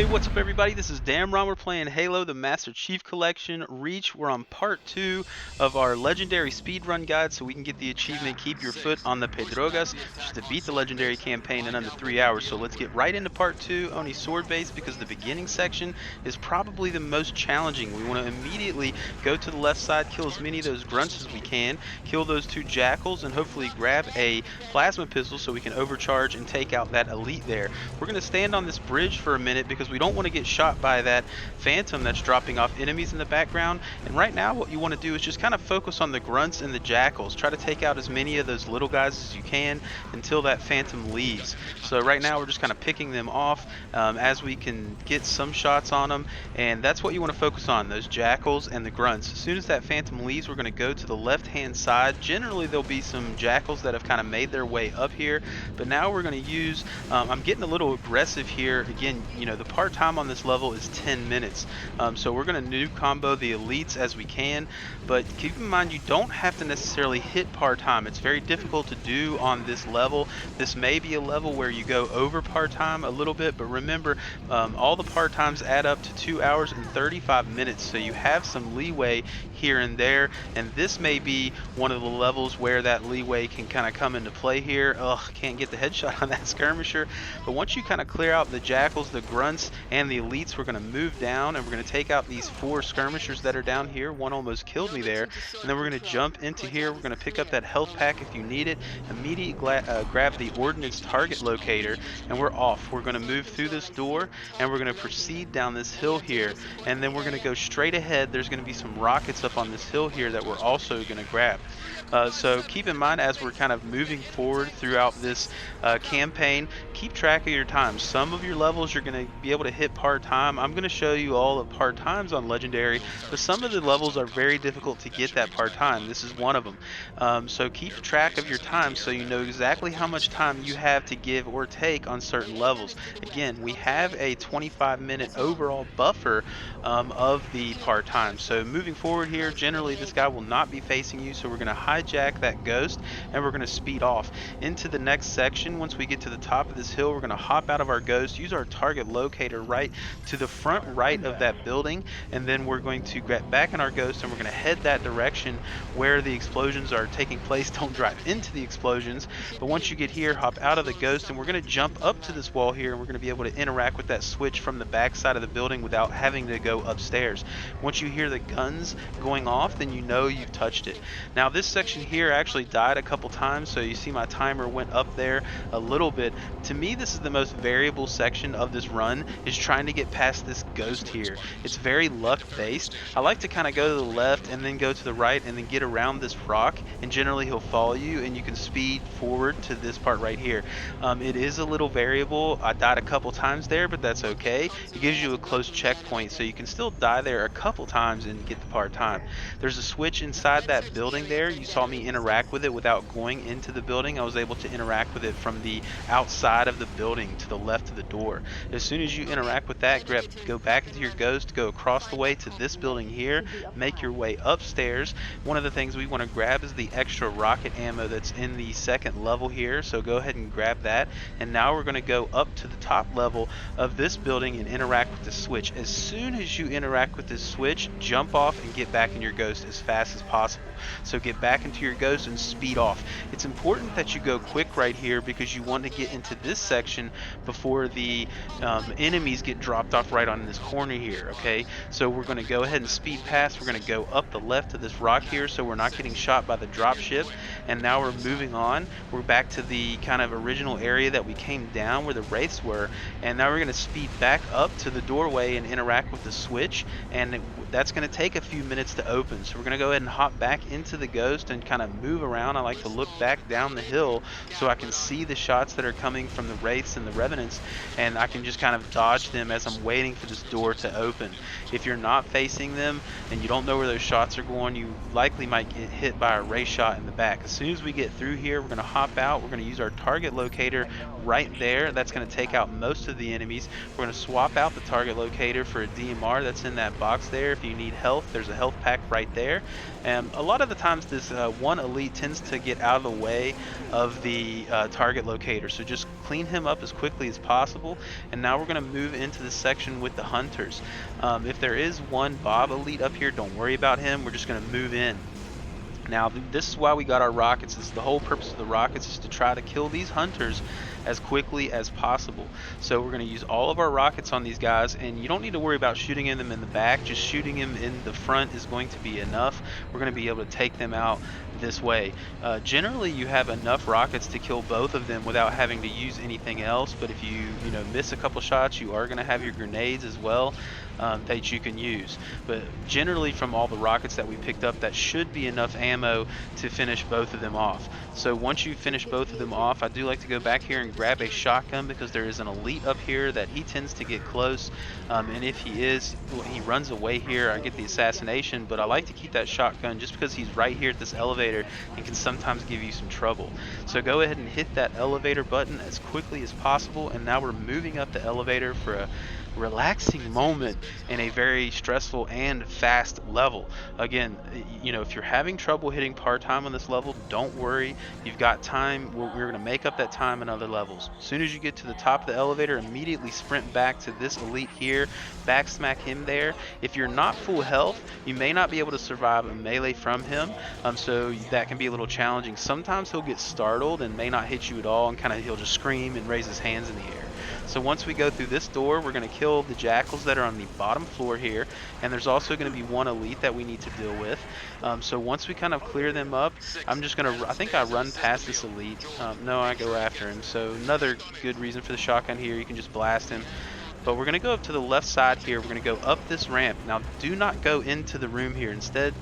Hey, what's up everybody? This is Damron. We're playing Halo, the Master Chief Collection Reach. We're on part 2 of our legendary speedrun guide so we can get the achievement Keep Your Foot on the Pedrogas, which is to beat the legendary campaign in under 3 hours. So let's get right into part 2, Oni Sword Base, because the beginning section is probably the most challenging. We want to immediately go to the left side, kill as many of those grunts as we can, kill those 2 jackals, and hopefully grab a plasma pistol so we can overcharge and take out that elite there. We're going to stand on this bridge for a minute because we don't want to get shot by that phantom that's dropping off enemies in the background. And right now what you want to do is just kind of focus on the grunts and the jackals. Try to take out as many of those little guys as you can until that phantom leaves. So right now we're just kind of picking them off as we can get some shots on them, and that's what you want to focus on, those jackals and the grunts. As soon as that phantom leaves, we're going to go to the left hand side. Generally there'll be some jackals that have kind of made their way up here, but now we're going to use I'm getting a little aggressive here. Again, you know, the part time on this level is 10 minutes. So we're going to nuke combo the elites as we can, but keep in mind you don't have to necessarily hit part time. It's very difficult to do on this level. This may be a level where you go over part time a little bit, but remember all the part times add up to 2 hours and 35 minutes, so you have some leeway here and there, and this may be one of the levels where that leeway can kind of come into play here. Can't get the headshot on that skirmisher. But once you kind of clear out the jackals, the grunts, and the elites, we're going to move down and we're going to take out these 4 skirmishers that are down here. One almost killed me there. And then we're going to jump into here. We're going to pick up that health pack if you need it. Immediately grab the ordinance target locator, and we're off. We're going to move through this door and we're going to proceed down this hill here. And then we're going to go straight ahead. There's going to be some rockets up on this hill here that we're also going to grab. So keep in mind as we're kind of moving forward throughout this campaign, keep track of your time. Some of your levels you're going to be able to hit part time. I'm going to show you all the part times on legendary, but some of the levels are very difficult to get that part time. This is one of them. So keep track of your time so you know exactly how much time you have to give or take on certain levels. Again, we have a 25-minute overall buffer of the part time. So moving forward here, generally this guy will not be facing you, so we're going to hijack that ghost and we're going to speed off into the next section. Once we get to the top of this hill, we're going to hop out of our ghost, use our target locator right to the front right of that building, and then we're going to get back in our ghost and we're going to head that direction where the explosions are taking place. Don't drive into the explosions, but once you get here, hop out of the ghost and we're going to jump up to this wall here, and we're going to be able to interact with that switch from the back side of the building without having to go upstairs. Once you hear the guns going off, then you know you've touched it. Now this section here actually died a couple times, so you see my timer went up there a little bit. To me, this is the most variable section of this run, is trying to get past this ghost here. It's very luck based. I like to kind of go to the left and then go to the right and then get around this rock, and generally he'll follow you and you can speed forward to this part right here. It is a little variable. I died a couple times there, but that's okay. It gives you a close checkpoint, so you can still die there a couple times and get the part time. There's a switch inside that building there. You saw me interact with it without going into the building. I was able to interact with it from the outside of the building to the left of the door. As soon as you interact with that, go back into your ghost, go across the way to this building here, make your way upstairs. One of the things we want to grab is the extra rocket ammo that's in the second level here, so go ahead and grab that. And now we're going to go up to the top level of this building and interact with the switch. As soon as you interact with this switch, jump off and get back in your ghost as fast as possible. So get back into your ghost and speed off. It's important that you go quick right here because you want to get into this section before the enemies get dropped off right on this corner here, okay? So we're going to go ahead and speed past. We're going to go up the left of this rock here so we're not getting shot by the drop ship. And now we're moving on. We're back to the kind of original area that we came down where the wraiths were, and now we're going to speed back up to the doorway and interact with the switch, and that's going to take a few minutes to open. So we're going to go ahead and hop back into the ghost and kind of move around. I like to look back down the hill so I can see the shots that are coming from the wraiths and the revenants, and I can just kind of dodge them as I'm waiting for this door to open. If you're not facing them and you don't know where those shots are going, you likely might get hit by a wraith shot in the back. As soon as we get through here, we're going to hop out. We're going to use our target locator right there. That's going to take out most of the enemies. We're going to swap out the target locator for a DMR that's in that box there. If you need health, there's a health pack right there. A lot of the times this one elite tends to get out of the way of the target locator, so just clean him up as quickly as possible. And now we're going to move into the section with the hunters. If there is one Bob elite up here, don't worry about him. We're just going to move in. Now, this is why we got our rockets. This is the whole purpose of the rockets, is to try to kill these hunters as quickly as possible. So we're going to use all of our rockets on these guys, and you don't need to worry about shooting them in the back. Just shooting them in the front is going to be enough. We're going to be able to take them out this way. Generally, you have enough rockets to kill both of them without having to use anything else, but if you miss a couple shots, you are going to have your grenades as well that you can use. But generally, from all the rockets that we picked up, that should be enough ammo to finish both of them off. So once you finish both of them off, I do like to go back here and grab a shotgun, because there is an elite up here that he tends to get close, and if he runs away here, I get the assassination. But I like to keep that shotgun just because he's right here at this elevator and can sometimes give you some trouble. So go ahead and hit that elevator button as quickly as possible, and now we're moving up the elevator for a relaxing moment in a very stressful and fast level. Again, if you're having trouble hitting part-time on this level, don't worry. You've got time. We're going to make up that time in other levels. As soon as you get to the top of the elevator, immediately sprint back to this elite here, back smack him there. If you're not full health, you may not be able to survive a melee from him, so that can be a little challenging. Sometimes he'll get startled and may not hit you at all, and he'll just scream and raise his hands in the air. So once we go through this door, we're going to kill the jackals that are on the bottom floor here, and there's also going to be one elite that we need to deal with. So once we kind of clear them up, I'm just going to, I think I run past this elite. No, I go after him. So another good reason for the shotgun here, you can just blast him. But we're going to go up to the left side here. We're going to go up this ramp. Now, do not go into the room here. Instead,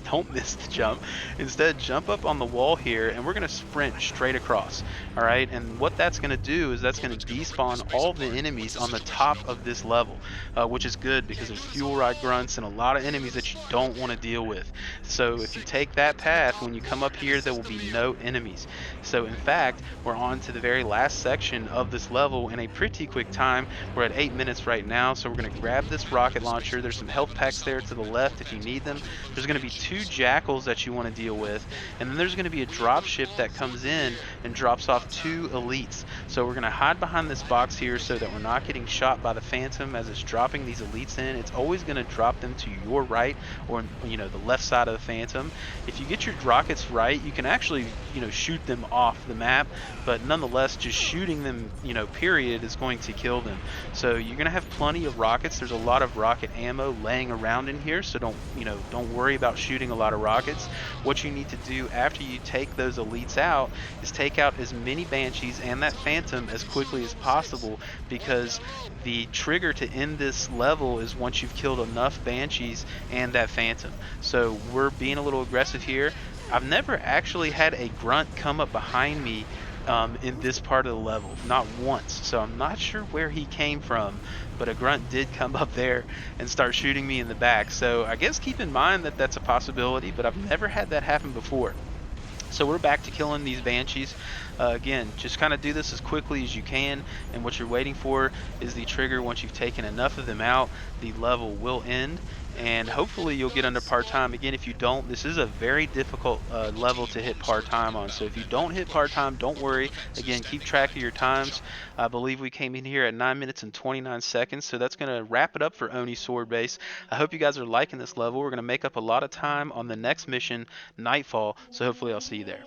don't miss the jump. Instead, jump up on the wall here, and we're going to sprint straight across. All right, and what that's going to do is that's going to despawn all the enemies on the top of this level, which is good because there's fuel rod grunts and a lot of enemies that you don't want to deal with. So if you take that path, when you come up here, there will be no enemies. So in fact, we're on to the very last section of this level in a pretty quick time. We're at 8 minutes right now, so we're going to grab this rocket launcher. There's some health packs there to the left if you need them. There's going to be 2 jackals that you want to deal with, and then there's going to be a drop ship that comes in and drops off 2 elites. So we're going to hide behind this box here so that we're not getting shot by the phantom as it's dropping these elites in. It's always going to drop them to your right, or the left side of the phantom. If you get your rockets right, you can actually shoot them off the map, but nonetheless, just shooting them period is going to kill them. So you're going to have plenty of rockets. There's a lot of rocket ammo laying around in here, so don't worry about shooting a lot of rockets. What you need to do after you take those elites out is take out as many banshees and that phantom as quickly as possible, because the trigger to end this level is once you've killed enough banshees and that phantom. So we're being a little aggressive here. I've never actually had a grunt come up behind me in this part of the level, not once, so I'm not sure where he came from, but a grunt did come up there and start shooting me in the back. So I guess keep in mind that that's a possibility, but I've never had that happen before. So we're back to killing these banshees. Again, just kind of do this as quickly as you can, and what you're waiting for is the trigger. Once you've taken enough of them out, the level will end, and hopefully you'll get under part-time. Again, if you don't, this is a very difficult level to hit part-time on, so if you don't hit part-time, don't worry. Again, keep track of your times. I believe we came in here at 9 minutes and 29 seconds, so that's going to wrap it up for Oni Sword Base. I hope you guys are liking this level. We're going to make up a lot of time on the next mission, Nightfall, so hopefully I'll see you there.